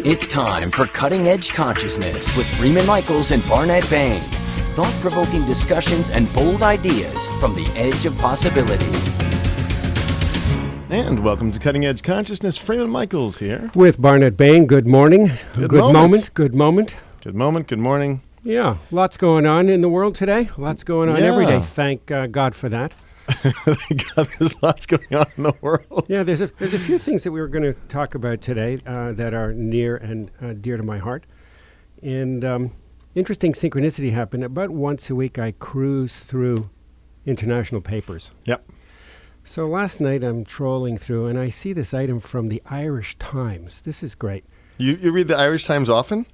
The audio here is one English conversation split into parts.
It's time for Cutting Edge Consciousness with Freeman Michaels and Barnet Bain. Thought-provoking discussions and bold ideas from the edge of possibility. And welcome to Cutting Edge Consciousness. Freeman Michaels here. With Barnet Bain. Good morning. Good moment. Good moment. Good moment. Good morning. Yeah, lots going on in the world today. Lots going on every day. Thank God for that. Thank God there's lots going on in the world. Yeah, there's a few things that we were going to talk about today that are near and dear to my heart. And interesting synchronicity happened. About once a week, I cruise through international papers. Yep. So last night, I'm trolling through, and I see this item from the Irish Times. This is great. You read the Irish Times often?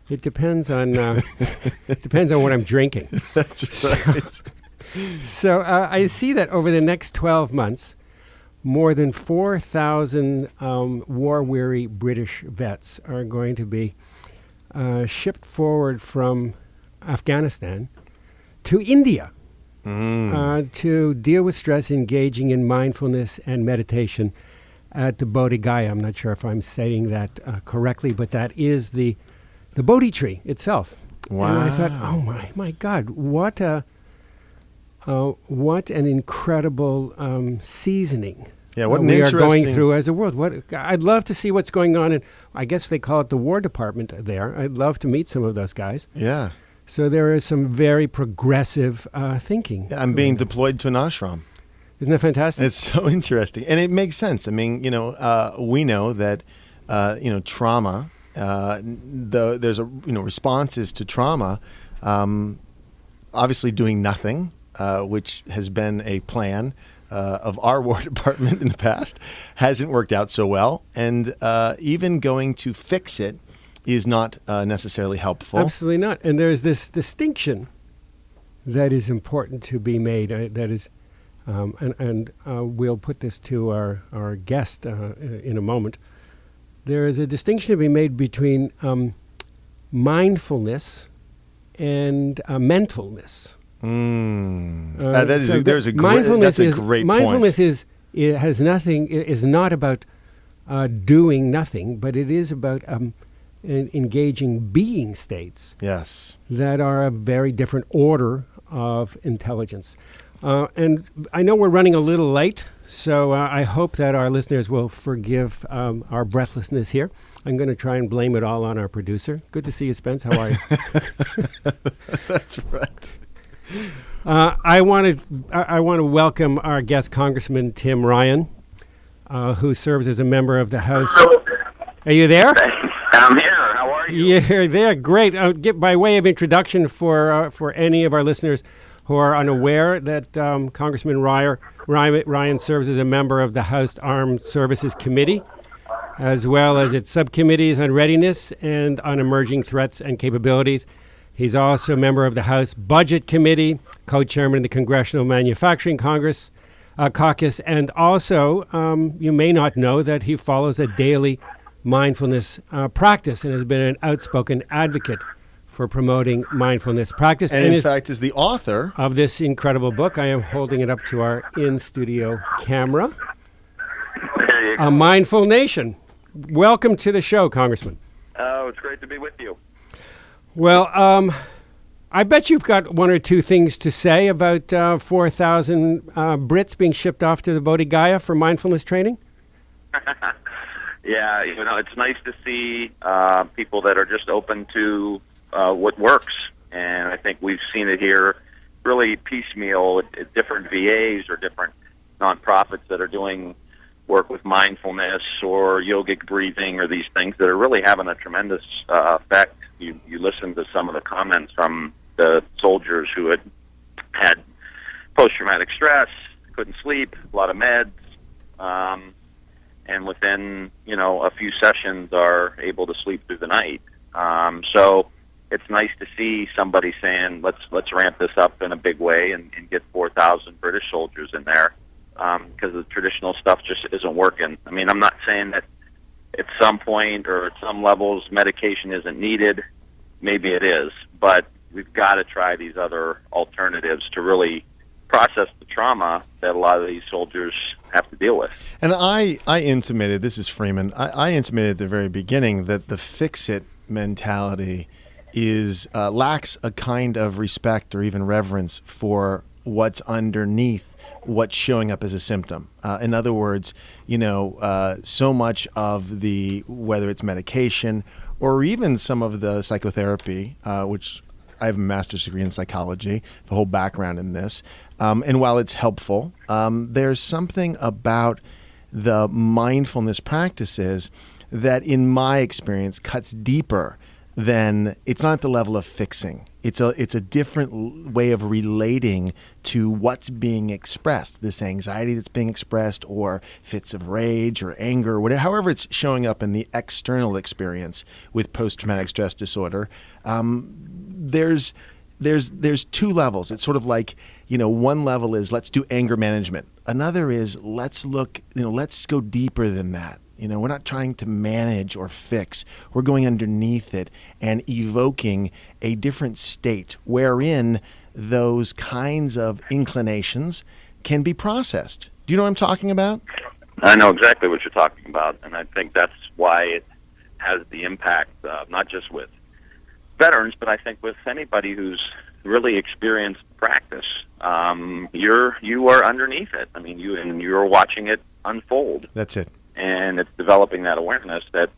It depends on what I'm drinking. That's right. So I see that over the next 12 months, more than 4,000 war-weary British vets are going to be shipped forward from Afghanistan to India to deal with stress, engaging in mindfulness and meditation at the Bodhi Gaya. I'm not sure if I'm saying that correctly, but that is the Bodhi tree itself. Wow. And I thought, oh my God, what an incredible seasoning. Yeah, what we are going through as a world. I'd love to see what's going on, and I guess they call it the War Department there. I'd love to meet some of those guys. Yeah. So there is some very progressive thinking. Yeah, I'm being deployed to an ashram. Isn't that fantastic? It's so interesting, and it makes sense. I mean, we know that, trauma. There's responses to trauma. Obviously, doing nothing, which has been a plan of our War Department in the past, hasn't worked out so well, and even going to fix it is not necessarily helpful. Absolutely not. And there's this distinction that is important to be made. That is, and we'll put this to our guest in a moment. There is a distinction to be made between mindfulness and mentalness. That's a great mindfulness point. is not about doing nothing, but it is about engaging being states. Yes. That are a very different order of intelligence. And I know we're running a little late, so I hope that our listeners will forgive our breathlessness here. I'm going to try and blame it all on our producer. Good to see you, Spence. How are you? That's right. I want to welcome our guest, Congressman Tim Ryan, who serves as a member of the House. Are you there? I'm here. How are you? You're there. Great. By way of introduction for any of our listeners who are unaware that Congressman Ryan serves as a member of the House Armed Services Committee, as well as its subcommittees on readiness and on emerging threats and capabilities. He's also a member of the House Budget Committee, co-chairman of the Congressional Manufacturing Caucus, and also you may not know that he follows a daily mindfulness practice and has been an outspoken advocate for promoting mindfulness practice. And in fact is the author of this incredible book. I am holding it up to our in-studio camera. There you go. A Mindful Nation. Welcome to the show, Congressman. Oh, it's great to be with you. Well, I bet you've got one or two things to say about 4,000 Brits being shipped off to the Bodhi Gaya for mindfulness training. Yeah, it's nice to see people that are just open to what works. And I think we've seen it here really piecemeal at different VAs or different nonprofits that are doing work with mindfulness or yogic breathing or these things that are really having a tremendous effect. You listen to some of the comments from the soldiers who had post-traumatic stress, couldn't sleep, a lot of meds, and within a few sessions are able to sleep through the night. So it's nice to see somebody saying let's ramp this up in a big way and get 4,000 British soldiers in there, because the traditional stuff just isn't working. I mean, I'm not saying that at some point or at some levels medication isn't needed. Maybe it is, but we've got to try these other alternatives to really process the trauma that a lot of these soldiers have to deal with. And I intimated, this is Freeman, I intimated at the very beginning that the FixIt mentality is lacks a kind of respect or even reverence for what's underneath what's showing up as a symptom. In other words, so much of the, whether it's medication or even some of the psychotherapy, which I have a master's degree in psychology, the whole background in this. And while it's helpful, there's something about the mindfulness practices that, in my experience, cuts deeper than, it's not at the level of fixing. It's a different way of relating to what's being expressed, this anxiety that's being expressed, or fits of rage or anger, whatever, however it's showing up in the external experience with post-traumatic stress disorder. There's two levels. It's sort of like, one level is let's do anger management. Another is let's look, let's go deeper than that. We're not trying to manage or fix. We're going underneath it and evoking a different state wherein those kinds of inclinations can be processed. Do you know what I'm talking about? I know exactly what you're talking about, and I think that's why it has the impact, not just with veterans, but I think with anybody who's really experienced practice. You are underneath it. I mean, you're watching it unfold. That's it. And it's developing that awareness that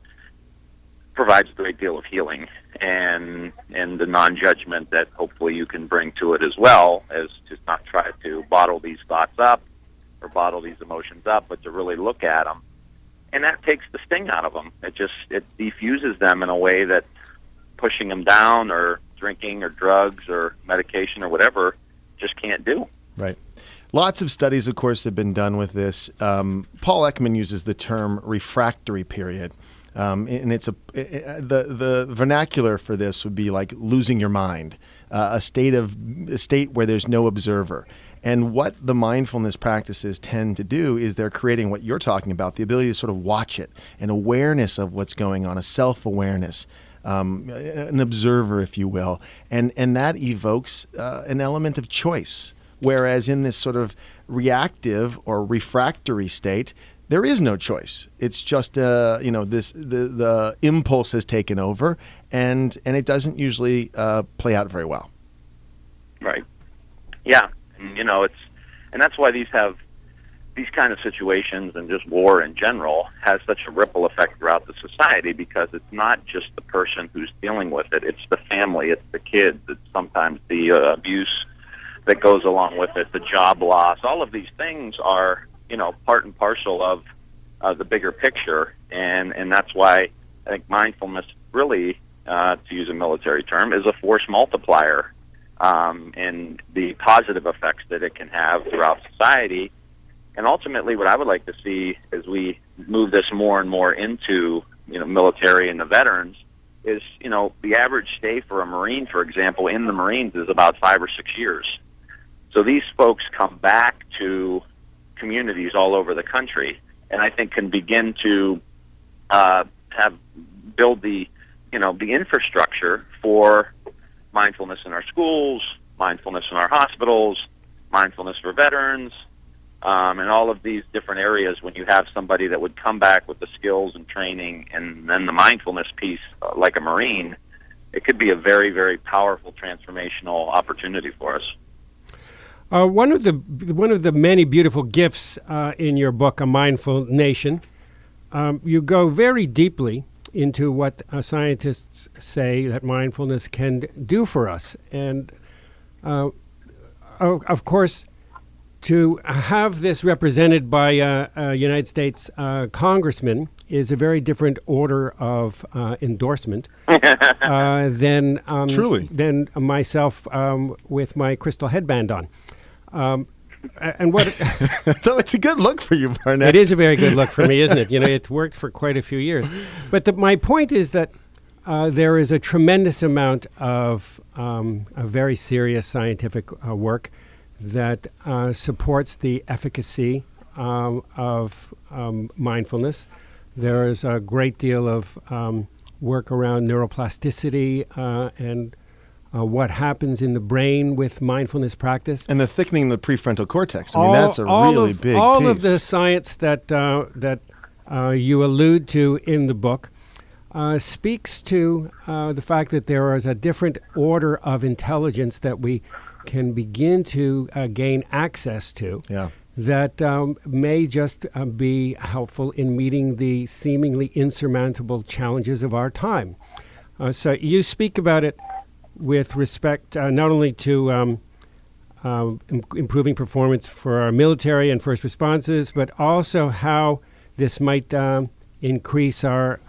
provides a great deal of healing and the non-judgment that hopefully you can bring to it, as well as to not try to bottle these thoughts up or bottle these emotions up, but to really look at them. And that takes the sting out of them. It defuses them in a way that pushing them down or drinking or drugs or medication or whatever just can't do. Right. Lots of studies, of course, have been done with this. Paul Ekman uses the term refractory period, and it's the vernacular for this would be like losing your mind, a state where there's no observer. And what the mindfulness practices tend to do is they're creating what you're talking about, the ability to sort of watch it, an awareness of what's going on, a self-awareness. An observer, if you will, and that evokes an element of choice. Whereas in this sort of reactive or refractory state, there is no choice. It's just the impulse has taken over, and it doesn't usually play out very well. Right. Yeah. And that's why these kind of situations, and just war in general, has such a ripple effect throughout the society, because it's not just the person who's dealing with it. It's the family, it's the kids, it's sometimes the abuse that goes along with it, the job loss. All of these things are, part and parcel of the bigger picture. And that's why I think mindfulness really, to use a military term, is a force multiplier, and the positive effects that it can have throughout society. And ultimately, what I would like to see as we move this more and more into, military and the veterans is, the average stay for a Marine, for example, in the Marines is about 5 or 6 years. So these folks come back to communities all over the country, and I think can begin to build the infrastructure for mindfulness in our schools, mindfulness in our hospitals, mindfulness for veterans, and all of these different areas. When you have somebody that would come back with the skills and training and then the mindfulness piece, like a Marine, it could be a very, very powerful transformational opportunity for us. One of the many beautiful gifts in your book, A Mindful Nation, you go very deeply into what scientists say that mindfulness can do for us. And of course, to have this represented by a United States congressman is a very different order of endorsement than Truly. than myself with my crystal headband on. And what Though it's a good look for you, Barnet. it is a very good look for me, isn't it? It's worked for quite a few years. But my point is that there is a tremendous amount of a very serious scientific work that supports the efficacy of mindfulness. There is a great deal of work around neuroplasticity and what happens in the brain with mindfulness practice. And the thickening of the prefrontal cortex. I mean, that's a really big all piece. of the science that you allude to in the book speaks to the fact that there is a different order of intelligence that we can begin to gain access to. Yeah. That may just be helpful in meeting the seemingly insurmountable challenges of our time. So you speak about it with respect not only to improving performance for our military and first responses, but also how this might increase our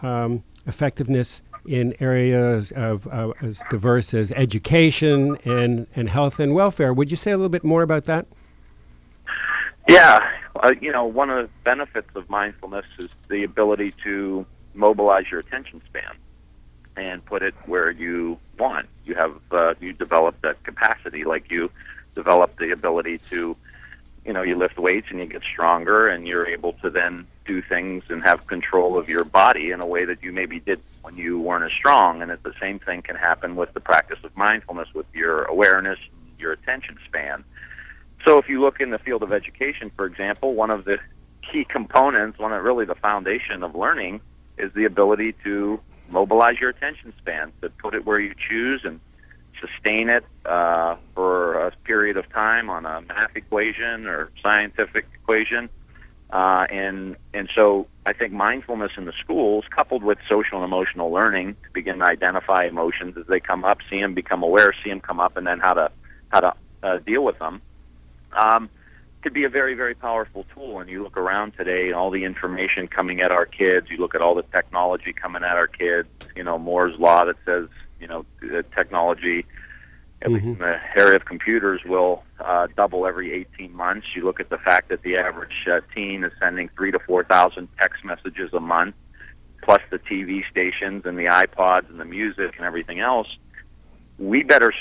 effectiveness in areas of as diverse as education and health and welfare. Would you say a little bit more about that? Yeah. One of the benefits of mindfulness is the ability to mobilize your attention span and put it where you want. You have you develop that capacity, like you develop the ability to, you lift weights and you get stronger, and you're able to then do things and have control of your body in a way that you maybe did when you weren't as strong. And the same thing can happen with the practice of mindfulness, with your awareness, your attention span. So if you look in the field of education, for example, one of the key components, really the foundation of learning, is the ability to mobilize your attention span, to put it where you choose and sustain it for a period of time on a math equation or scientific equation. And so I think mindfulness in the schools, coupled with social and emotional learning, to begin to identify emotions as they come up, see them, become aware, see them come up, and then how to deal with them, could be a very, very powerful tool. And you look around today and all the information coming at our kids, you look at all the technology coming at our kids, Moore's Law that says, technology, at least in the area of computers, will double every 18 months. You look at the fact that the average teen is sending 3,000 to 4,000 text messages a month, plus the TV stations and the iPods and the music and everything else. We better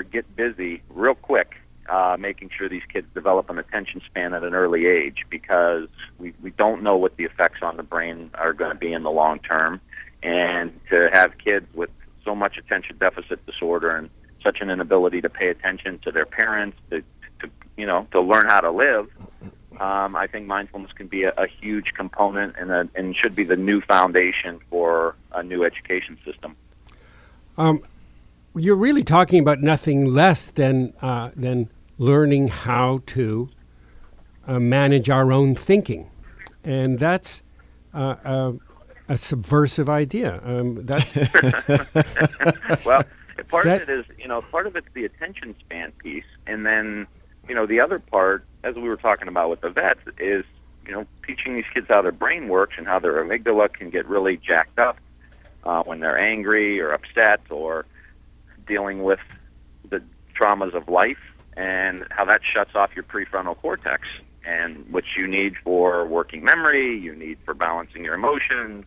get busy real quick making sure these kids develop an attention span at an early age, because we don't know what the effects on the brain are going to be in the long term. And to have kids with so much attention deficit disorder and such an inability to pay attention to their parents, to learn how to live, I think mindfulness can be a huge component and should be the new foundation for a new education system. You're really talking about nothing less than learning how to manage our own thinking, and that's a subversive idea. That's well, part of it is, part of it's the attention span piece, and then, the other part, as we were talking about with the vets, is, teaching these kids how their brain works and how their amygdala can get really jacked up when they're angry or upset or dealing with the traumas of life, and how that shuts off your prefrontal cortex, and which you need for working memory, you need for balancing your emotions,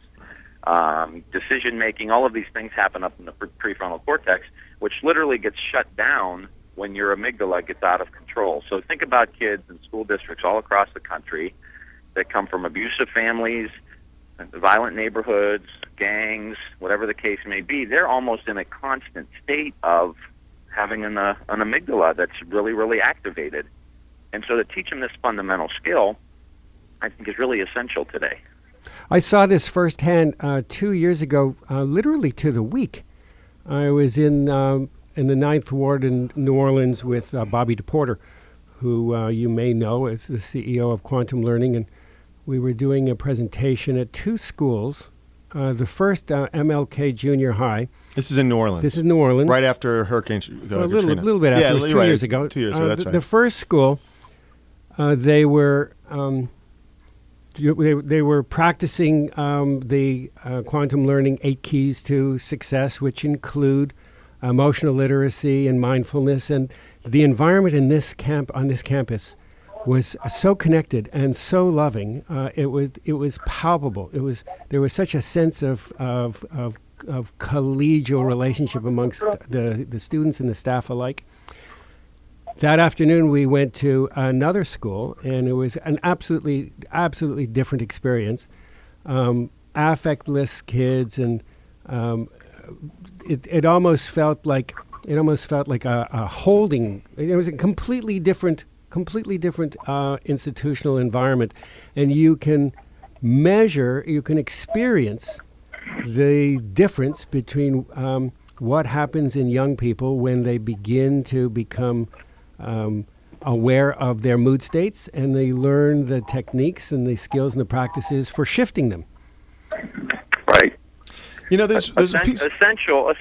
decision making. All of these things happen up in the prefrontal cortex, which literally gets shut down when your amygdala gets out of control. So think about kids in school districts all across the country that come from abusive families, violent neighborhoods, gangs, whatever the case may be. They're almost in a constant state of having an amygdala that's really, really activated. And so to teach them this fundamental skill, I think, is really essential today. I saw this firsthand 2 years ago, literally to the week. I was in the Ninth Ward in New Orleans with Bobby DePorter, who you may know as the CEO of Quantum Learning, and we were doing a presentation at two schools. The first, MLK Junior High. This is in New Orleans. This is New Orleans. Right after Hurricane Katrina. A little bit after. Yeah, it was 2 years ago. 2 years ago, that's right. The first school, they were practicing the quantum learning 8 keys to success, which include emotional literacy and mindfulness. And the environment in this on this campus was so connected and so loving. It was palpable. There was such a sense of collegial relationship amongst the students and the staff alike. That afternoon, we went to another school, and it was an absolutely different experience. Affectless kids, and it almost felt like It almost felt like a holding. It was a completely different institutional environment, and you can measure, you can experience the difference between what happens in young people when they begin to become aware of their mood states, and they learn the techniques and the skills and the practices for shifting them. Right. There's a piece. Essential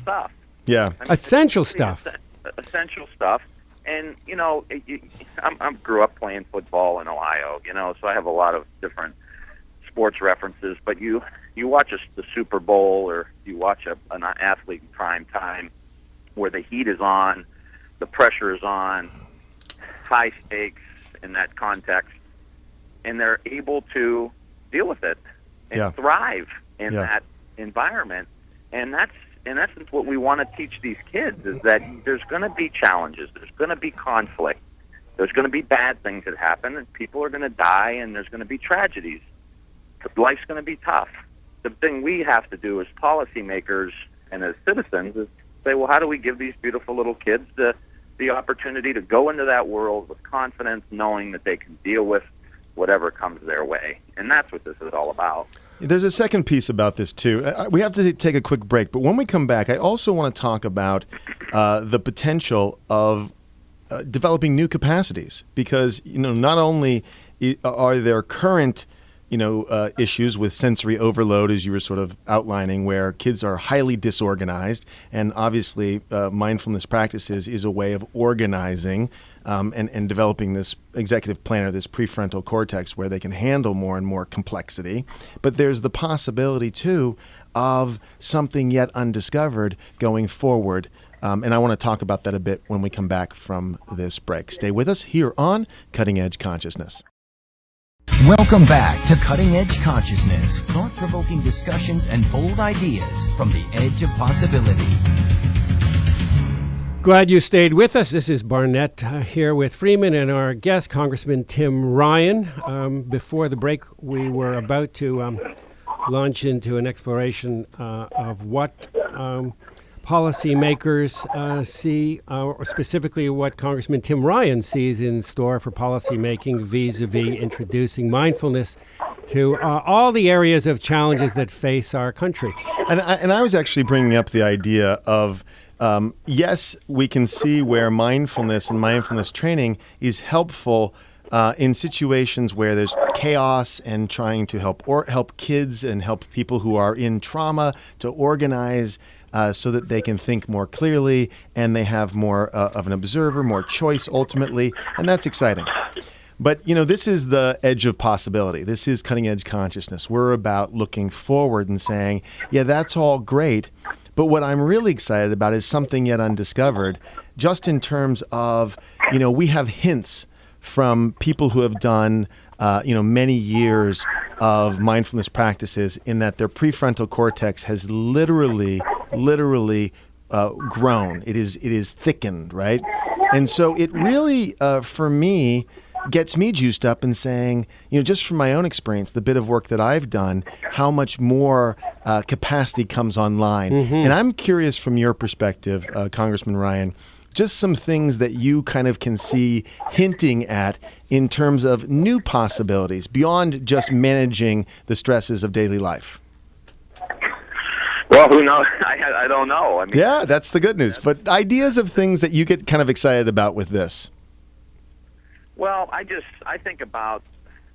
stuff. Yeah. Essential stuff. Essential stuff. And, I grew up playing football in Ohio, so I have a lot of different sports references. But you watch the Super Bowl, or you watch an athlete in prime time where the heat is on, the pressure is on, high stakes in that context, and they're able to deal with it and thrive in that environment. And that's, in essence, what we want to teach these kids, is that there's going to be challenges, there's going to be conflict, there's going to be bad things that happen, and people are going to die, and there's going to be tragedies. Life's going to be tough. The thing we have to do as policymakers and as citizens is say, well, how do we give these beautiful little kids the opportunity to go into that world with confidence, knowing that they can deal with whatever comes their way? And that's what this is all about. There's a second piece about this, too. We have to take a quick break, but when we come back, I also want to talk about the potential of developing new capacities, because, not only are there current issues with sensory overload, as you were sort of outlining, where kids are highly disorganized, and obviously mindfulness practices is a way of organizing and developing this executive planner, this prefrontal cortex, where they can handle more and more complexity. But there's the possibility, too, of something yet undiscovered going forward. And I want to talk about that a bit when we come back from this break. Stay with us here on Cutting Edge Consciousness. Welcome back to Cutting Edge Consciousness, thought-provoking discussions and bold ideas from the edge of possibility. Glad you stayed with us. This is Barnet here with Freeman and our guest, Congressman Tim Ryan. Before the break, we were about to launch into an exploration of what policymakers see, or specifically what Congressman Tim Ryan sees in store for policymaking vis-a-vis introducing mindfulness to all the areas of challenges that face our country. And I was actually bringing up the idea of, yes, we can see where mindfulness and mindfulness training is helpful in situations where there's chaos, and trying to help kids and help people who are in trauma to organize so that they can think more clearly, and they have more of an observer, more choice ultimately, and that's exciting. But, this is the edge of possibility. This is cutting edge consciousness. We're about looking forward and saying, yeah, that's all great, but what I'm really excited about is something yet undiscovered, just in terms of, we have hints from people who have done many years of mindfulness practices, in that their prefrontal cortex has literally grown. It is thickened, right? And so it really, for me, gets me juiced up and saying, just from my own experience, the bit of work that I've done, how much more capacity comes online. Mm-hmm. And I'm curious from your perspective, Congressman Ryan, just some things that you kind of can see hinting at in terms of new possibilities beyond just managing the stresses of daily life. Well, who knows? I don't know. I mean, yeah, that's the good news. But ideas of things that you get kind of excited about with this. Well, I think about,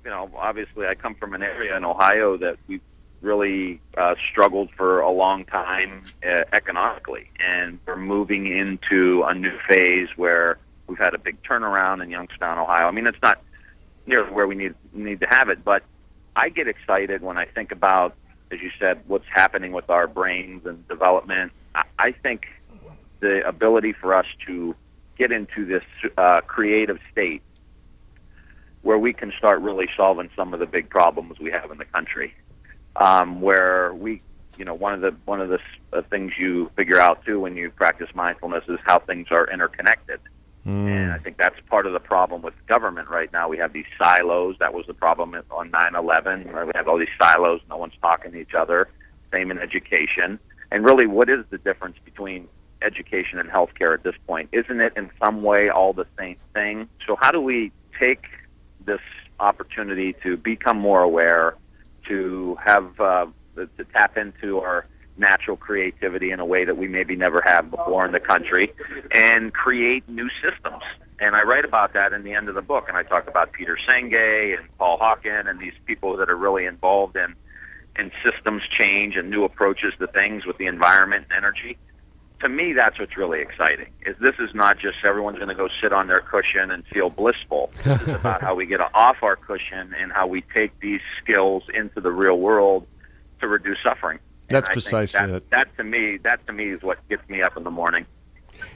obviously I come from an area in Ohio that we've really struggled for a long time economically, and we're moving into a new phase where we've had a big turnaround in Youngstown, Ohio. I mean, it's not nearly where we need to have it, but I get excited when I think about, as you said, what's happening with our brains and development. I think the ability for us to get into this creative state where we can start really solving some of the big problems we have in the country. Where we, one of the things you figure out too when you practice mindfulness is how things are interconnected. And I think that's part of the problem with government right now. We have these silos. That was the problem on 9/11. Where we have all these silos. No one's talking to each other. Same in education. And really, what is the difference between education and healthcare at this point? Isn't it in some way all the same thing? So how do we take this opportunity to become more aware, to have to tap into our natural creativity in a way that we maybe never have before in the country, and create new systems? And I write about that in the end of the book, and I talk about Peter Senge and Paul Hawken and these people that are really involved in systems change and new approaches to things with the environment and energy. To me, that's what's really exciting. This is not just everyone's going to go sit on their cushion and feel blissful. This is about how we get off our cushion and how we take these skills into the real world to reduce suffering. That's precisely it. That to me is what gets me up in the morning.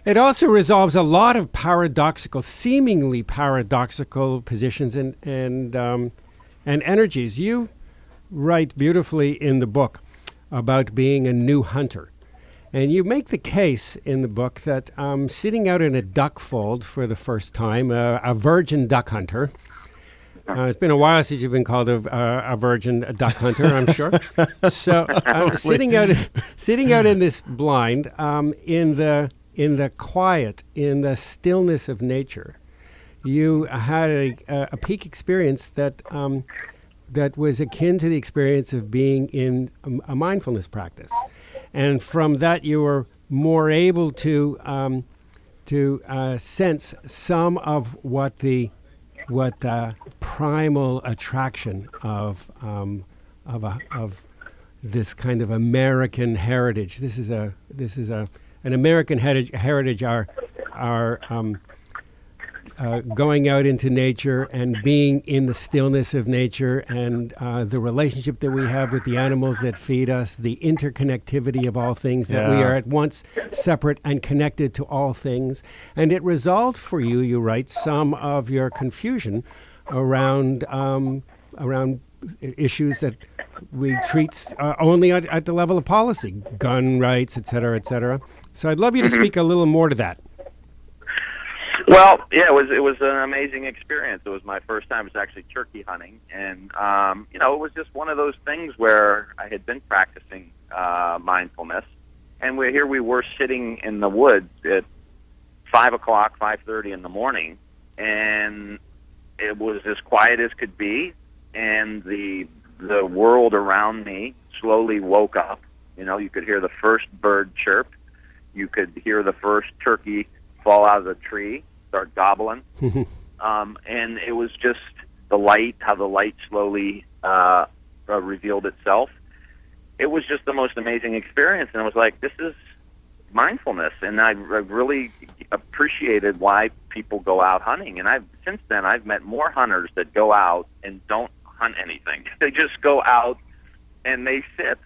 It also resolves a lot of seemingly paradoxical positions and energies. You write beautifully in the book about being a new hunter. And you make the case in the book that sitting out in a duck fold for the first time, a virgin duck hunter. It's been a while since you've been called a virgin duck hunter, I'm sure. So sitting out in this blind, in the quiet, in the stillness of nature, you had a peak experience that was akin to the experience of being in a mindfulness practice. And from that, you were more able to sense some of what the primal attraction of this kind of American heritage. This is an American heritage. Our going out into nature and being in the stillness of nature, and the relationship that we have with the animals that feed us, the interconnectivity of all things, that we are at once separate and connected to all things. And it resolved for you, you write, some of your confusion around issues that we treat only at the level of policy, gun rights, et cetera, et cetera. So I'd love you to speak a little more to that. Well, yeah, it was an amazing experience. It was my first time. It was actually turkey hunting, and it was just one of those things where I had been practicing mindfulness, and here we were sitting in the woods at 5:30 in the morning, and it was as quiet as could be, and the world around me slowly woke up. You could hear the first bird chirp, you could hear the first turkey fall out of the tree, start gobbling. And it was just the light, how the light slowly revealed itself. It was just the most amazing experience. And I was like, this is mindfulness. And I really appreciated why people go out hunting. And since then, I've met more hunters that go out and don't hunt anything. They just go out and they sit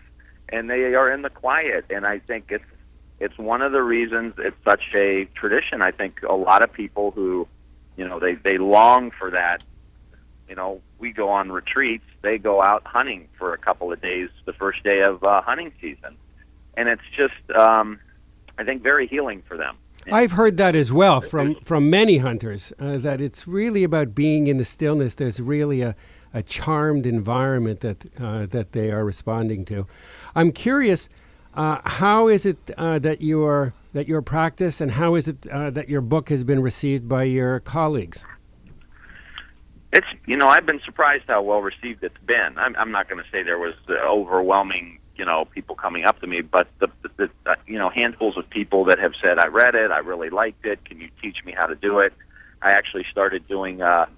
and they are in the quiet. And I think it's one of the reasons it's such a tradition. I think a lot of people who, they long for that. We go on retreats. They go out hunting for a couple of days, the first day of hunting season. And it's just, I think, very healing for them. I've heard that as well from many hunters, that it's really about being in the stillness. There's really a charmed environment that they are responding to. I'm curious, how is it that your practice, and how is it that your book has been received by your colleagues? It's I've been surprised how well received it's been. I'm not going to say there was overwhelming people coming up to me, but the handfuls of people that have said, I read it, I really liked it, can you teach me how to do it? I actually started doing a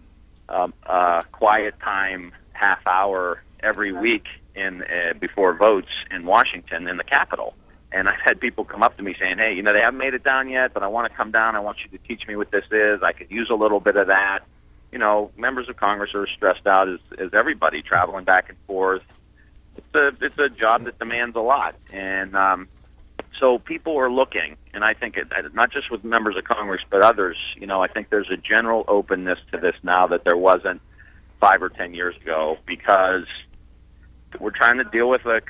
quiet time half hour every week before votes in Washington, in the Capitol. And I've had people come up to me saying, hey, they haven't made it down yet, but I want to come down. I want you to teach me what this is. I could use a little bit of that. Members of Congress are stressed out as everybody, traveling back and forth. It's a job that demands a lot. And so people are looking, and I think not just with members of Congress, but others, I think there's a general openness to this now that there wasn't 5 or 10 years ago, because we're trying to deal with a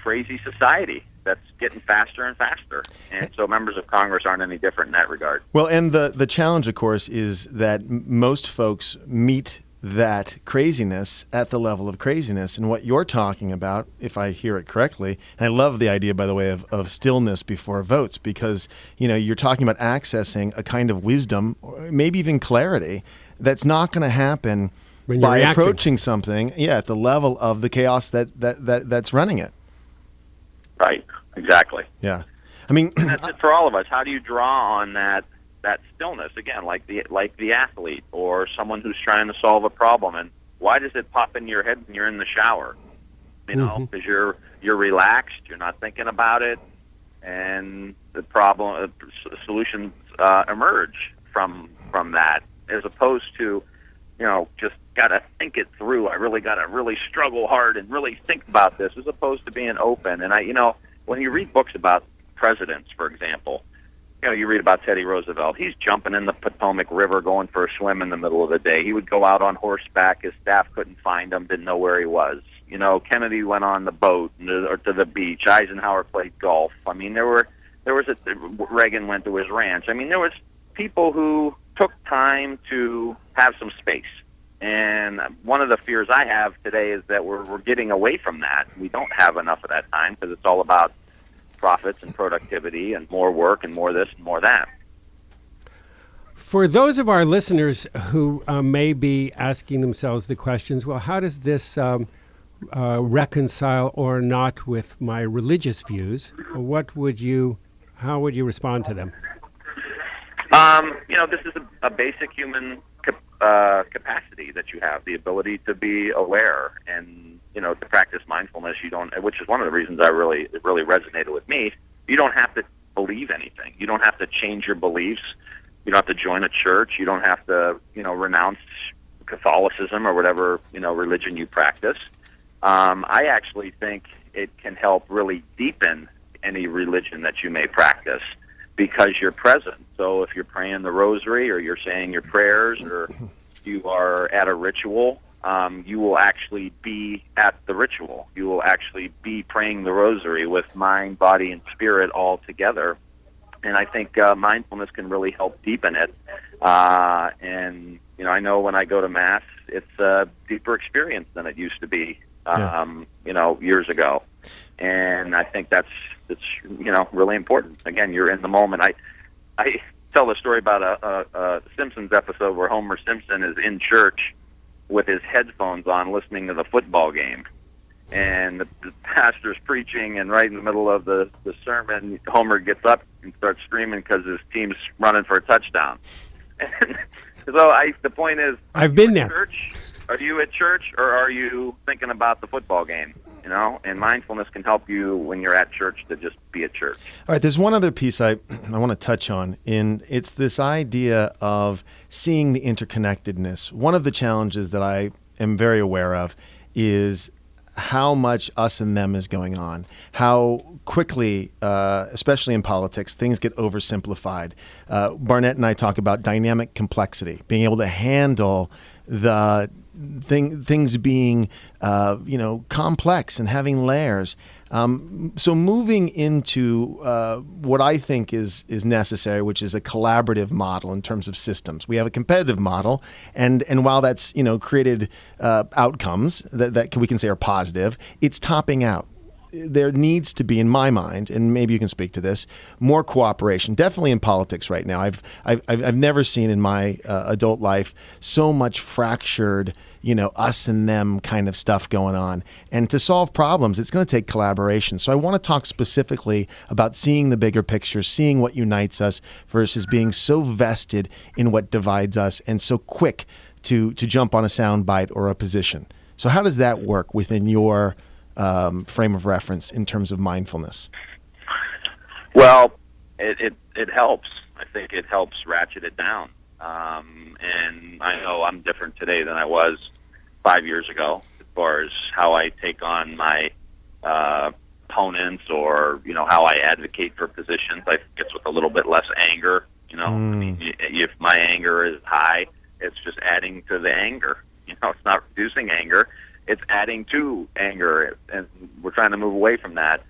crazy society that's getting faster and faster. And so members of Congress aren't any different in that regard. Well, and the challenge, of course, is that most folks meet that craziness at the level of craziness. And what you're talking about, if I hear it correctly, and I love the idea, by the way, of stillness before votes, because, you're talking about accessing a kind of wisdom, or maybe even clarity, that's not going to happen when you're by reacting. approaching something, at the level of the chaos that's running it. Right. Exactly. Yeah. I mean, and that's it for all of us. How do you draw on that stillness again, like the athlete or someone who's trying to solve a problem? And why does it pop in your head when you're in the shower? Because you're relaxed, you're not thinking about it, and the solutions emerge from that, as opposed to just gotta think it through. I really gotta struggle hard and really think about this, as opposed to being open. And when you read books about presidents, for example, you read about Teddy Roosevelt. He's jumping in the Potomac River, going for a swim in the middle of the day. He would go out on horseback. His staff couldn't find him, didn't know where he was. Kennedy went on the boat or to the beach. Eisenhower played golf. I mean, Reagan went to his ranch. I mean, there was people who took time to have some space. And one of the fears I have today is that we're getting away from that. We don't have enough of that time because it's all about profits and productivity and more work and more this and more that. For those of our listeners who may be asking themselves the questions, well, how does this reconcile or not with my religious views? How would you respond to them? This is a basic human capacity that you have, the ability to be aware and to practice mindfulness. Which is one of the reasons it really resonated with me. You don't have to believe anything. You don't have to change your beliefs. You don't have to join a church. You don't have to renounce Catholicism or whatever religion you practice. I actually think it can help really deepen any religion that you may practice, because you're present. So if you're praying the rosary, or you're saying your prayers, or you are at a ritual, you will actually be at the ritual. You will actually be praying the rosary with mind, body, and spirit all together. And I think mindfulness can really help deepen it. And I know when I go to Mass, it's a deeper experience than it used to be, years ago. And I think it's really important. Again, you're in the moment. I tell the story about a Simpsons episode where Homer Simpson is in church with his headphones on, listening to the football game, and the pastor's preaching, and right in the middle of the sermon, Homer gets up and starts screaming because his team's running for a touchdown. And so the point is, I've been there. Church? Are you at church, or are you thinking about the football game? And mindfulness can help you when you're at church to just be at church. All right, there's one other piece I want to touch on, and it's this idea of seeing the interconnectedness. One of the challenges that I am very aware of is how much us and them is going on, how quickly, especially in politics, things get oversimplified. Barnet and I talk about dynamic complexity, being able to handle the things being, complex and having layers. So moving into what I think is necessary, which is a collaborative model in terms of systems. We have a competitive model, and while that's created outcomes that we can say are positive, it's topping out. There needs to be, in my mind, and maybe you can speak to this, more cooperation. Definitely in politics right now. I've never seen in my adult life so much fractured, us and them kind of stuff going on. And to solve problems, it's going to take collaboration. So I want to talk specifically about seeing the bigger picture, seeing what unites us versus being so vested in what divides us and so quick to jump on a soundbite or a position. So how does that work within your frame of reference in terms of mindfulness? Well, it helps. I think it helps ratchet it down. And I know I'm different today than I was 5 years ago as far as how I take on my opponents, or how I advocate for positions. I think it's with a little bit less anger. I mean, if my anger is high, it's just adding to the anger. It's not reducing anger. It's adding to anger, and we're trying to move away from that.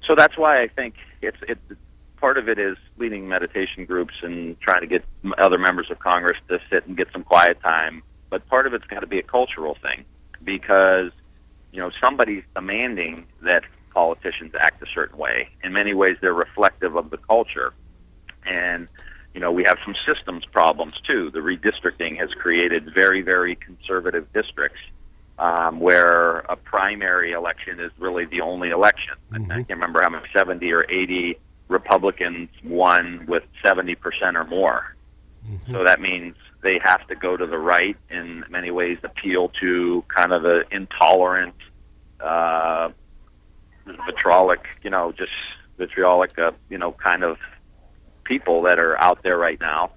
So that's why I think it's part of it is leading meditation groups and trying to get other members of Congress to sit and get some quiet time but part of it's got to be a cultural thing, because somebody's demanding that politicians act a certain way. In many ways, they're reflective of the culture, and we have some systems problems too. The redistricting has created very, very conservative districts where a primary election is really the only election. Mm-hmm. I can't remember how many, 70 or 80 Republicans won with 70% or more. Mm-hmm. So that means they have to go to the right, in many ways appeal to kind of the intolerant, vitriolic, kind of people that are out there right now.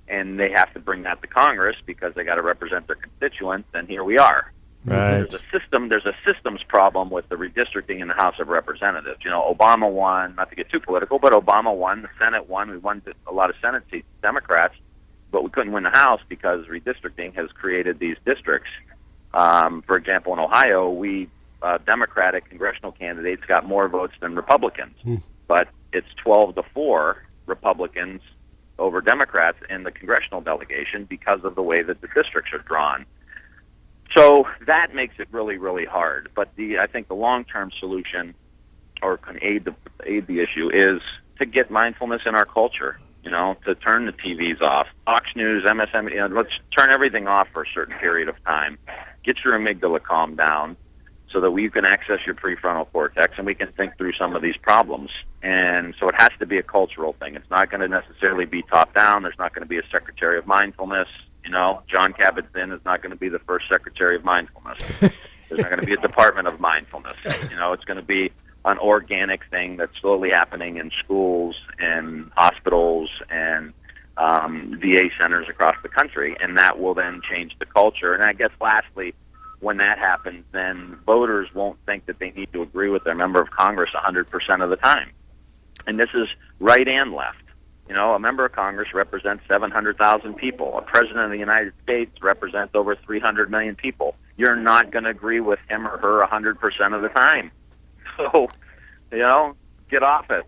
And they have to bring that to Congress because they got to represent their constituents, and here we are. Right. There's a systems problem with the redistricting in the House of Representatives. Obama won, not to get too political, but Obama won, the Senate won. We won a lot of Senate seats, Democrats, but we couldn't win the House because redistricting has created these districts. For example, in Ohio, Democratic congressional candidates got more votes than Republicans, but it's 12-4 Republicans over Democrats in the congressional delegation because of the way that the districts are drawn. So that makes it really, really hard. But I think the long-term solution, or can aid the issue, is to get mindfulness in our culture. To turn the TVs off, Fox News, MSNBC. Let's turn everything off for a certain period of time. Get your amygdala calmed down, so that you can access your prefrontal cortex and we can think through some of these problems. And so it has to be a cultural thing. It's not going to necessarily be top-down. There's not going to be a secretary of mindfulness. John Kabat-Zinn is not going to be the first secretary of mindfulness. There's not going to be a department of mindfulness. It's going to be an organic thing that's slowly happening in schools and hospitals and VA centers across the country, and that will then change the culture. And I guess lastly, when that happens, then voters won't think that they need to agree with their member of Congress 100% of the time. And this is right and left. A member of Congress represents 700,000 people. A president of the United States represents over 300 million people. You're not going to agree with him or her 100% of the time. So, get off it.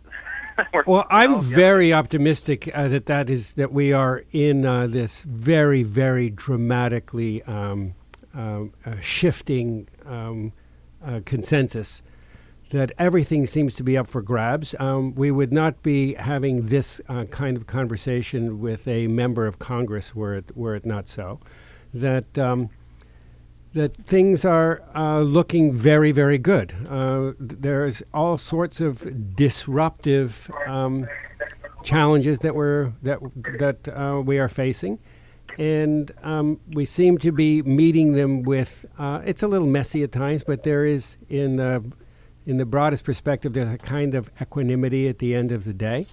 Well, I'm very optimistic that we are in this very, very dramatically shifting consensus, that everything seems to be up for grabs. We would not be having this kind of conversation with a member of Congress were it not so. That things are looking very, very good. There's all sorts of disruptive challenges that we are facing. And we seem to be meeting them with, it's a little messy at times, but there is, in the broadest perspective, there's a kind of equanimity at the end of the day.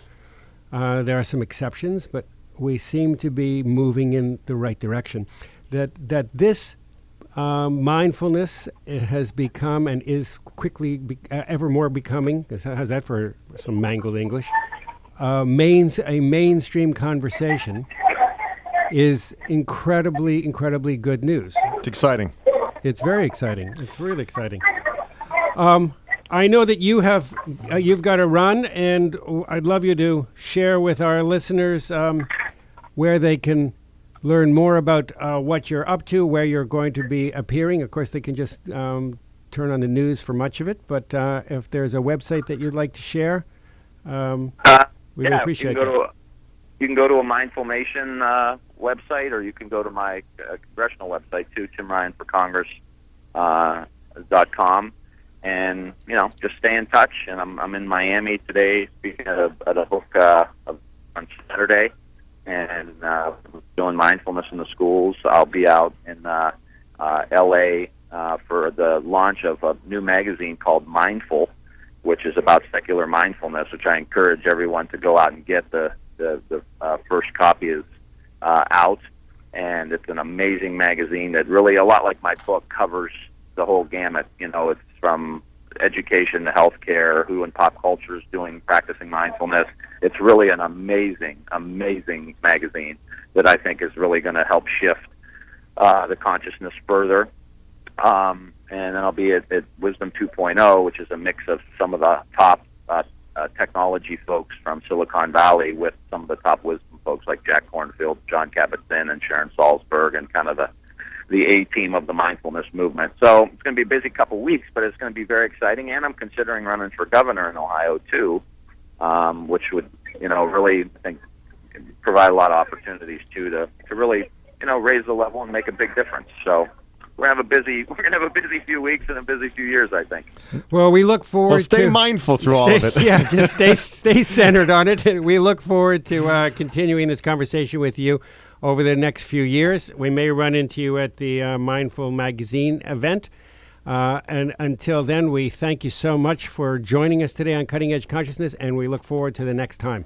There are some exceptions, but we seem to be moving in the right direction. That this mindfulness has become and is quickly ever more becoming, how's that for some mangled English, a mainstream conversation, is incredibly, incredibly good news. It's exciting. It's very exciting. It's really exciting. I know that you've got to run, and I'd love you to share with our listeners where they can learn more about what you're up to, where you're going to be appearing. Of course, they can just turn on the news for much of it, but if there's a website that you'd like to share, we would appreciate it. You can go to a Mindful Nation website, or you can go to my congressional website too, timryanforcongress.com, and just stay in touch. And I'm in Miami today, speaking at a book on Saturday, and doing mindfulness in the schools. I'll be out in L.A. For the launch of a new magazine called Mindful, which is about secular mindfulness, which I encourage everyone to go out and get. The first copy is out, and it's an amazing magazine that really, a lot like my book, covers the whole gamut. It's from education to healthcare, who in pop culture is practicing mindfulness. It's really an amazing, amazing magazine that I think is really going to help shift the consciousness further. And then I'll be at Wisdom 2.0, which is a mix of some of the top technology folks from Silicon Valley with some of the top wisdom folks like Jack Kornfield, John Kabat-Zinn, and Sharon Salzberg, and kind of the A team of the mindfulness movement. So it's going to be a busy couple weeks, but it's going to be very exciting. And I'm considering running for governor in Ohio too, which would, really, I think, provide a lot of opportunities too to really, raise the level and make a big difference. So we're going to have a busy few weeks and a busy few years, I think. Well, we look forward to... stay mindful through all of it. Yeah, just stay centered on it. And we look forward to continuing this conversation with you over the next few years. We may run into you at the Mindful Magazine event. And until then, we thank you so much for joining us today on Cutting Edge Consciousness, and we look forward to the next time.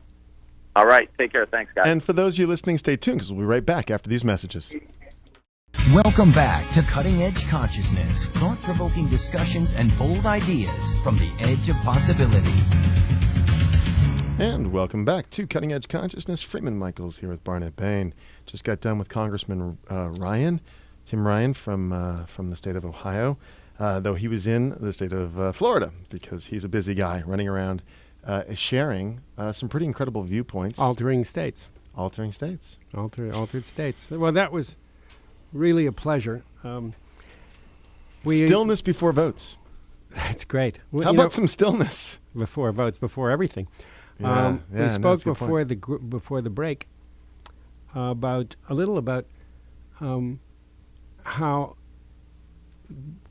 All right. Take care. Thanks, guys. And for those of you listening, stay tuned because we'll be right back after these messages. Welcome back to Cutting Edge Consciousness, thought-provoking discussions and bold ideas from the edge of possibility. And welcome back to Cutting Edge Consciousness. Freeman Michaels here with Barnet Bain. Just got done with Congressman Ryan, Tim Ryan from the state of Ohio, though he was in the state of Florida because he's a busy guy running around sharing some pretty incredible viewpoints. Altering states. Altering states. Altered states. Well, that was really a pleasure. Stillness before votes. That's great. How about some stillness? Before votes, before everything. We spoke before the break about how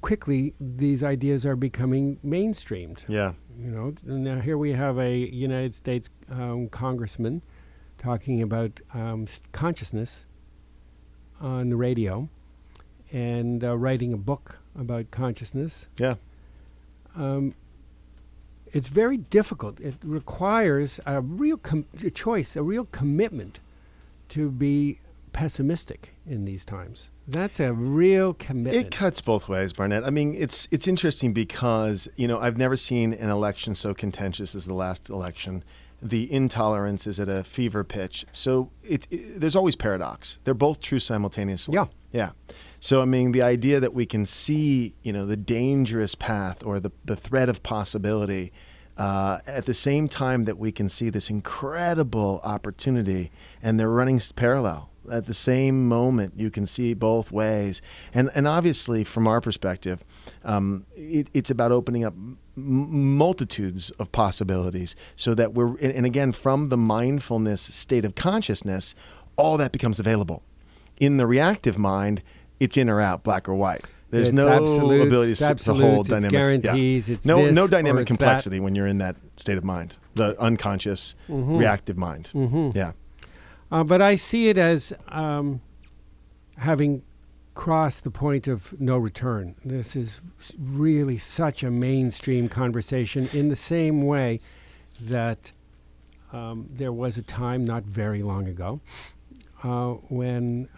quickly these ideas are becoming mainstreamed. Yeah. Now here we have a United States congressman talking about consciousness on the radio and writing a book about consciousness. Yeah. It's very difficult. It requires a real choice, a real commitment to be pessimistic in these times. That's a real commitment. It cuts both ways, Barnett. I mean, it's interesting because, I've never seen an election so contentious as the last election. The intolerance is at a fever pitch. So there's always paradox. They're both true simultaneously. Yeah. Yeah. So, I mean, the idea that we can see, the dangerous path or the threat of possibility at the same time that we can see this incredible opportunity, and they're running parallel. At the same moment, you can see both ways. And obviously, from our perspective, it's about opening up multitudes of possibilities so that and again, from the mindfulness state of consciousness, all that becomes available. In the reactive mind, it's in or out, black or white. There's no ability to hold dynamic. It's guarantees. Yeah. It's no dynamic complexity when you're in that state of mind, the unconscious, reactive mind. Yeah. But I see it as having crossed the point of no return. This is really such a mainstream conversation in the same way that there was a time not very long ago when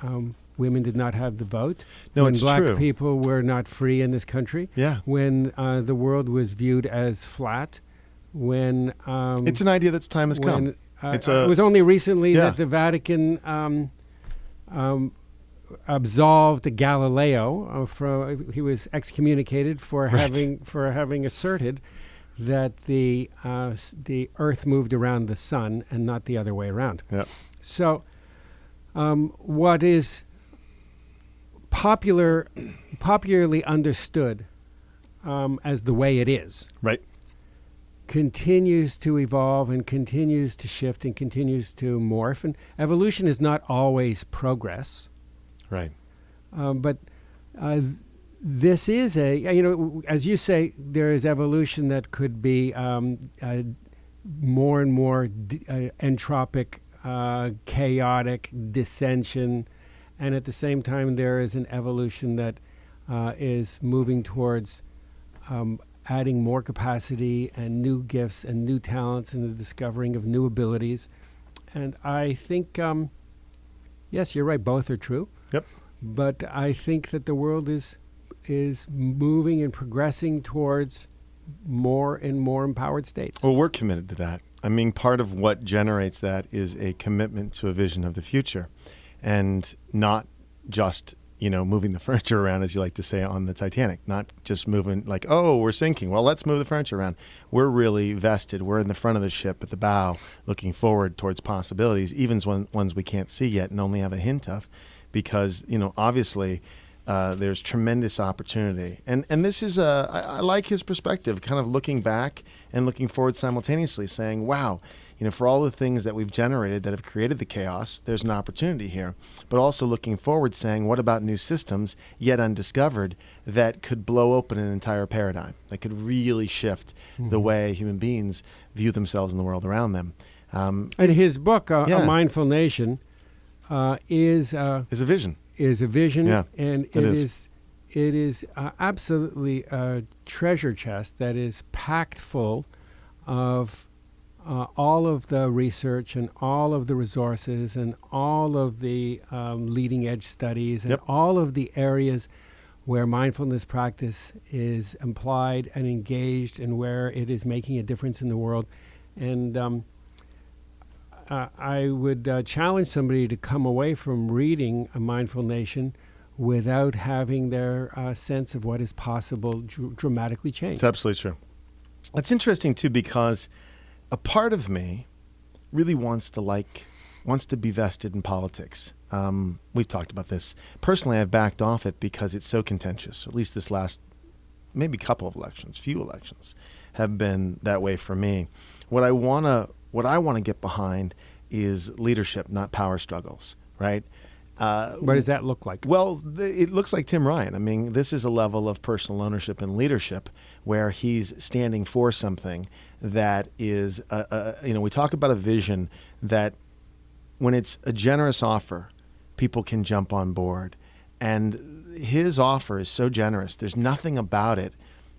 women did not have the vote, when black people were not free in this country, when the world was viewed as flat, when... it's an idea that's time has come. It was only recently that the Vatican absolved Galileo. He was excommunicated for having asserted that the Earth moved around the sun and not the other way around. Yeah. So, what is popularly understood as the way it is, right, continues to evolve and continues to shift and continues to morph. And evolution is not always progress. Right. But this is as you say, there is evolution that could be more and more entropic, chaotic dissension. And at the same time, there is an evolution that is moving towards adding more capacity and new gifts and new talents and the discovering of new abilities. And I think, yes, you're right, both are true. Yep. But I think that the world is moving and progressing towards more and more empowered states. Well, we're committed to that. I mean, part of what generates that is a commitment to a vision of the future, and not just moving the furniture around, as you like to say, on the Titanic. Not just moving like, oh, we're sinking. Well, let's move the furniture around. We're really vested. We're in the front of the ship at the bow, looking forward towards possibilities, even ones we can't see yet and only have a hint of, because obviously there's tremendous opportunity. And this is, I like his perspective, kind of looking back and looking forward simultaneously, saying, wow, for all the things that we've generated that have created the chaos, there's an opportunity here. But also looking forward, saying, what about new systems yet undiscovered that could blow open an entire paradigm, that could really shift the way human beings view themselves and the world around them. And his book, A Mindful Nation, is a vision. Is a vision, and it is absolutely a treasure chest that is packed full of all of the research and all of the resources and all of the leading edge studies and all of the areas where mindfulness practice is applied and engaged and where it is making a difference in the world. And I would challenge somebody to come away from reading A Mindful Nation without having their sense of what is possible dramatically change. It's absolutely true. It's interesting, too, because a part of me really wants to be vested in politics. We've talked about this. Personally, I've backed off it because it's so contentious. At least this last maybe couple of elections, few elections, have been that way for me. What I want to get behind is leadership, not power struggles, right? What does that look like? Well, it looks like Tim Ryan. I mean, this is a level of personal ownership and leadership where he's standing for something that is, we talk about a vision that when it's a generous offer, people can jump on board. And his offer is so generous. There's nothing about it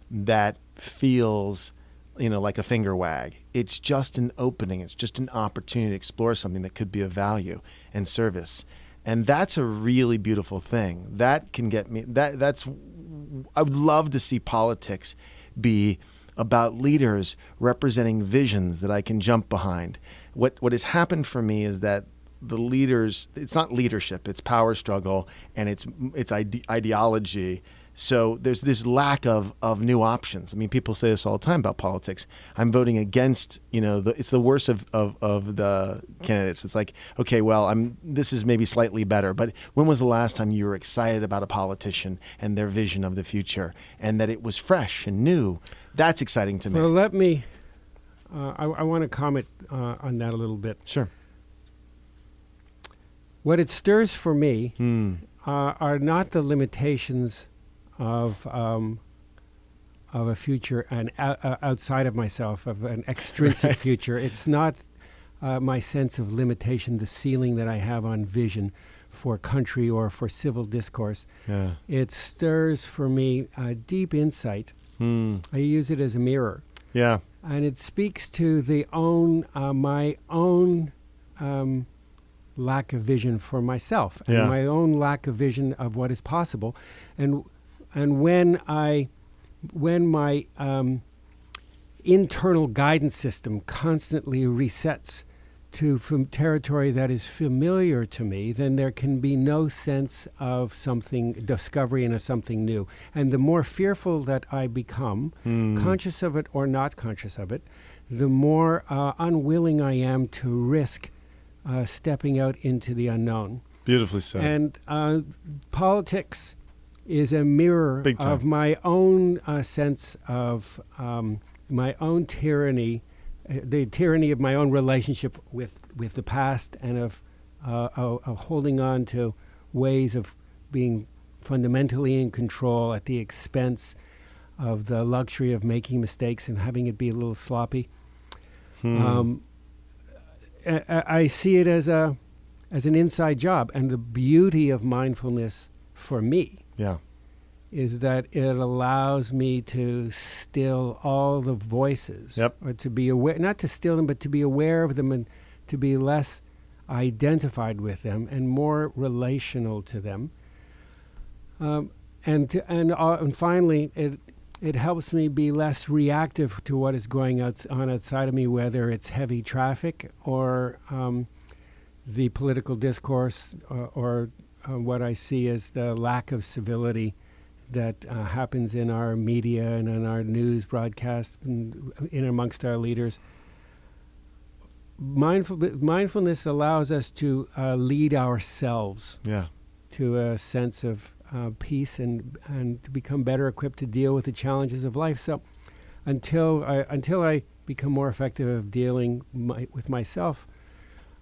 that feels like a finger wag. It's just an opening. It's just an opportunity to explore something that could be of value and service. And that's a really beautiful thing. That can get me, I would love to see politics be about leaders representing visions that I can jump behind. What has happened for me is that the leaders, it's not leadership, it's power struggle and it's ideology. So there's this lack of new options. I mean, people say this all the time about politics. I'm voting against, it's the worst of the candidates. It's like, okay, well, this is maybe slightly better, but when was the last time you were excited about a politician and their vision of the future and that it was fresh and new? That's exciting to me. Well, let me, I want to comment on that a little bit. Sure. What it stirs for me are not the limitations of a future and outside of myself, of an extrinsic future. It's not my sense of limitation, the ceiling that I have on vision for country or for civil discourse. Yeah. It stirs for me a deep insight. I use it as a mirror. Yeah. And it speaks to my own lack of vision for myself and my own lack of vision of what is possible. And when my internal guidance system constantly resets from territory that is familiar to me, then there can be no sense of discovery and of something new. And the more fearful that I become, conscious of it or not conscious of it, the more unwilling I am to risk stepping out into the unknown. Beautifully said. And politics is a mirror of my own sense of my own tyranny, the tyranny of my own relationship with the past, and of holding on to ways of being fundamentally in control at the expense of the luxury of making mistakes and having it be a little sloppy. I see it as an inside job, and the beauty of mindfulness for me is that it allows me to still all the voices, or to be aware, not to still them, but to be aware of them and to be less identified with them and more relational to them. And finally, it helps me be less reactive to what is going on outside of me, whether it's heavy traffic or the political discourse or what I see as the lack of civility that happens in our media and in our news broadcasts and in amongst our leaders. Mindfulness allows us to lead ourselves to a sense of peace and to become better equipped to deal with the challenges of life. So until I become more effective of dealing with myself,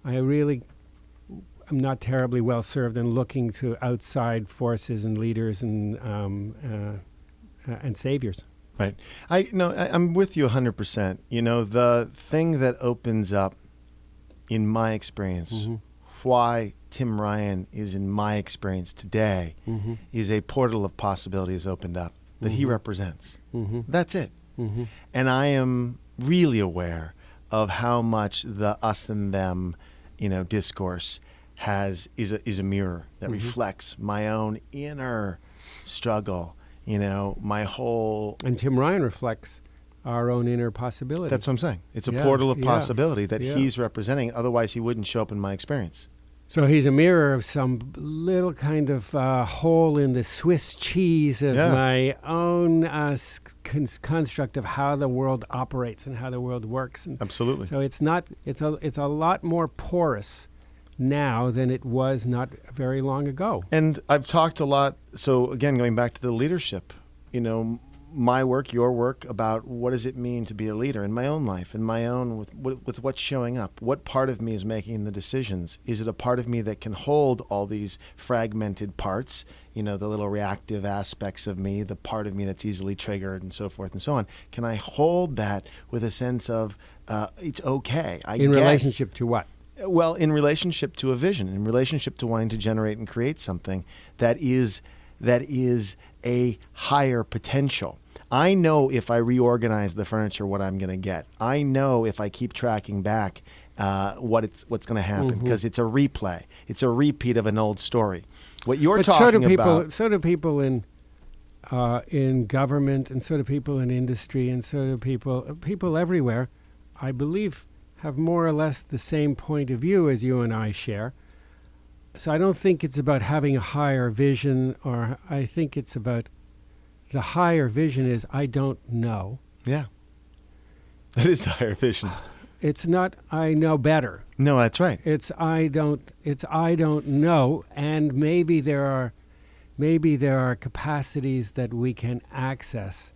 I really am not terribly well served in looking to outside forces and leaders and saviors. Right. I'm with you 100%. You know, the thing that opens up, in my experience, why Tim Ryan is, in my experience today, is a portal of possibility has opened up that he represents. That's it. And I am really aware of how much the us and them, discourse is a mirror that reflects my own inner struggle. My whole... And Tim Ryan reflects our own inner possibility. That's what I'm saying. It's a portal of possibility that he's representing. Otherwise, he wouldn't show up in my experience. So he's a mirror of some little kind of hole in the Swiss cheese of my own construct of how the world operates and how the world works. And absolutely. So it's a lot more porous now than it was not very long ago. And I've talked a lot, so again, going back to the leadership, my work, your work, about what does it mean to be a leader in my own life, in my own, with what's showing up. What part of me is making the decisions? Is it a part of me that can hold all these fragmented parts, the little reactive aspects of me, the part of me that's easily triggered and so forth and so on? Can I hold that with a sense of it's okay? In relationship to what? Well, in relationship to a vision, in relationship to wanting to generate and create something that is a higher potential. I know if I reorganize the furniture what I'm going to get. I know if I keep tracking back what's going to happen, because it's a replay. It's a repeat of an old story. What you're talking about... So do people in government, and so do people in industry, and so do people everywhere, I believe, have more or less the same point of view as you and I share. So I don't think it's about having a higher vision, or I think it's about the higher vision is I don't know. Yeah. That is the higher vision. It's not I know better. No, that's right. It's I don't know, and maybe there are capacities that we can access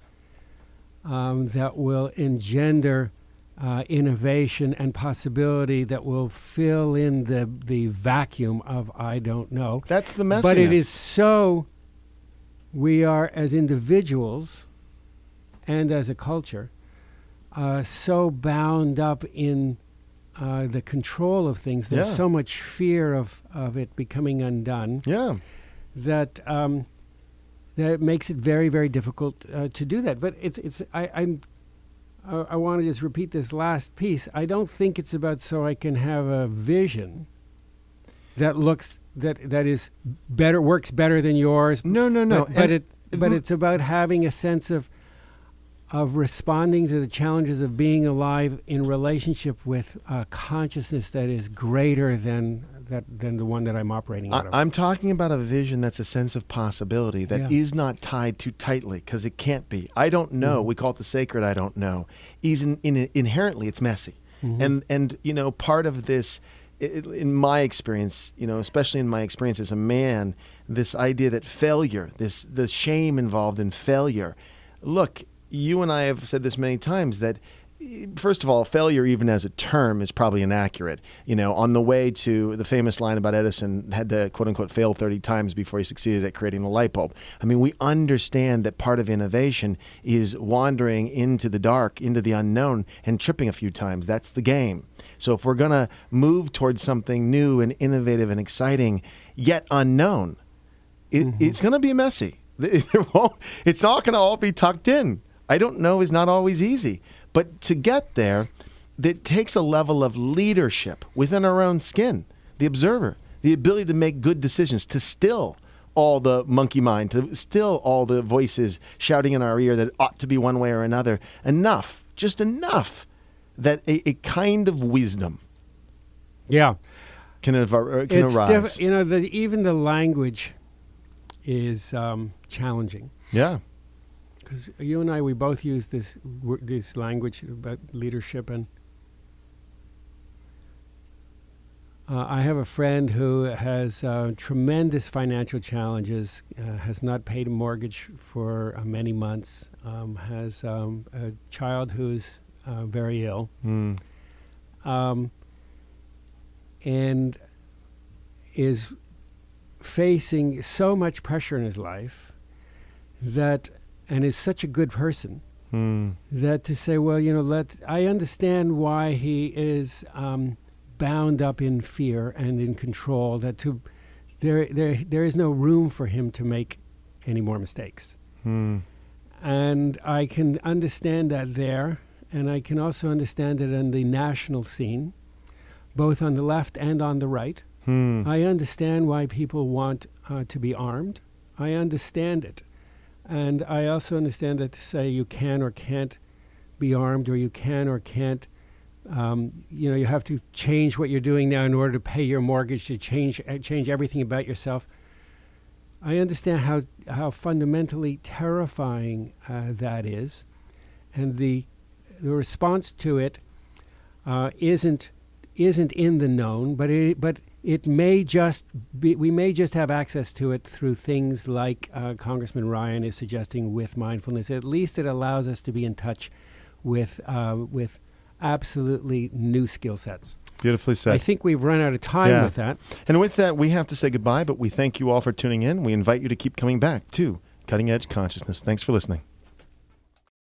that will engender innovation and possibility that will fill in the vacuum of I don't know. That's the messiness. But it is so, we are as individuals and as a culture so bound up in the control of things. There's so much fear of it becoming undone. Yeah. That it makes it very, very difficult to do that. But I want to just repeat this last piece. I don't think it's about so I can have a vision that is better, works better than yours. No. But it's about having a sense of responding to the challenges of being alive in relationship with a consciousness that is greater than the one that I'm operating out of. I'm talking about a vision that's a sense of possibility that is not tied too tightly, because it can't be. I don't know. We call it the sacred I don't know. Inherently, it's messy. And part of this, in my experience, especially in my experience as a man, this idea that failure, the shame involved in failure. Look, you and I have said this many times that, first of all, failure even as a term is probably inaccurate. On the way to the famous line about Edison had to, quote unquote, fail 30 times before he succeeded at creating the light bulb. I mean, we understand that part of innovation is wandering into the dark, into the unknown, and tripping a few times. That's the game. So if we're going to move towards something new and innovative and exciting, yet unknown, it's going to be messy. It's not going to all be tucked in. I don't know is not always easy. But to get there, it takes a level of leadership within our own skin, the observer, the ability to make good decisions, to still all the monkey mind, to still all the voices shouting in our ear that it ought to be one way or another. Enough, just enough, that a kind of wisdom can arise. Even the language is challenging. Yeah. Because you and I, we both use this language about leadership, and I have a friend who has tremendous financial challenges, has not paid a mortgage for many months, has a child who's very ill, and is facing so much pressure in his life and is such a good person that to say, well, I understand why he is bound up in fear and in control, that there is no room for him to make any more mistakes. And I can understand that there, and I can also understand it in the national scene, both on the left and on the right. I understand why people want to be armed. I understand it. And I also understand that to say you can or can't be armed, or you can or can't, you have to change what you're doing now in order to pay your mortgage, to change everything about yourself. I understand how fundamentally terrifying that is, and the response to it isn't in the known, but it may just be, we may just have access to it through things like Congressman Ryan is suggesting with mindfulness. At least it allows us to be in touch with absolutely new skill sets. Beautifully said. I think we've run out of time with that. And with that, we have to say goodbye, but we thank you all for tuning in. We invite you to keep coming back to Cutting Edge Consciousness. Thanks for listening.